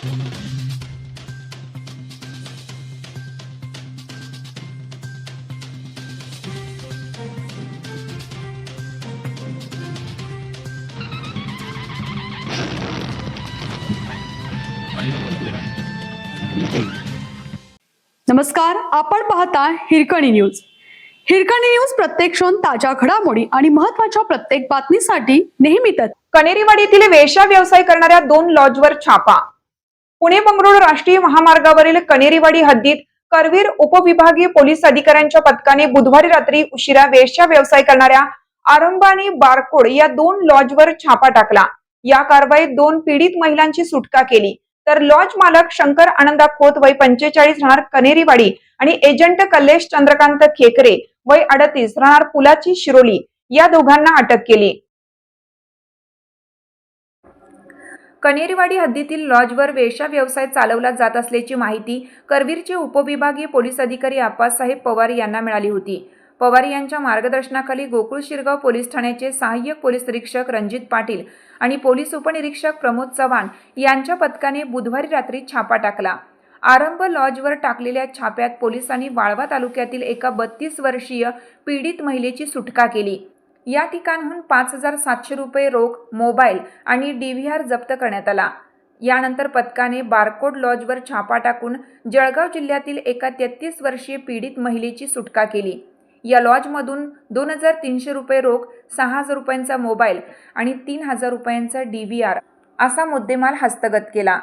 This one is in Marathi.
नमस्कार, आपण पाहता हिरकणी न्यूज. हिरकणी न्यूज प्रत्येक क्षण ताज्या घडामोडी आणि महत्त्वाच्या प्रत्येक बातमीसाठी नेहमीच. कनेरीवाडीतील वेश्या व्यवसाय करणाऱ्या 2 लॉजवर छापा. पुणे बंगळुरू राष्ट्रीय महामार्गावरील कनेरीवाडी हद्दीत करवीर उपविभागीय पोलीस अधिकाऱ्यांच्या पथकाने बुधवारी रात्री उशिरा वेश्या व्यवसाय करणाऱ्या आरंभ आणि बारकोड या 2 लॉजवर छापा टाकला. या कारवाईत 2 पीडित महिलांची सुटका केली. तर लॉज मालक शंकर आनंदा खोत वय 45 राहणार कनेरीवाडी आणि एजंट कल्लेश चंद्रकांत खेकरे वय 38 राहणार पुलाची शिरोली या दोघांना अटक केली. कनेरीवाडी हद्दीतील लॉजवर वेश्या व्यवसाय चालवला जात असल्याची माहिती करवीरचे उपविभागीय पोलीस अधिकारी आप्पासाहेब पवार यांना मिळाली होती. पवार यांच्या मार्गदर्शनाखाली गोकुळ शिरगाव पोलीस ठाण्याचे सहाय्यक पोलीस निरीक्षक रणजित पाटील आणि पोलीस उपनिरीक्षक प्रमोद चव्हाण यांच्या पथकाने बुधवारी रात्री छापा टाकला. आरंभ लॉजवर टाकलेल्या छाप्यात पोलिसांनी वाळवा तालुक्यातील एका 32 वर्षीय पीडित महिलेची सुटका केली. या ठिकाणाहून 5,700 रुपये रोख, मोबाईल आणि DVR जप्त करण्यात आला. यानंतर पथकाने बारकोड लॉजवर छापा टाकून जळगाव जिल्ह्यातील एका 33 वर्षीय पीडित महिलेची सुटका केली. या लॉजमधून 2,300 रुपये रोख, 6,000 रुपयांचा मोबाईल आणि 3,000 रुपयांचा DVR असा मुद्देमाल हस्तगत केला.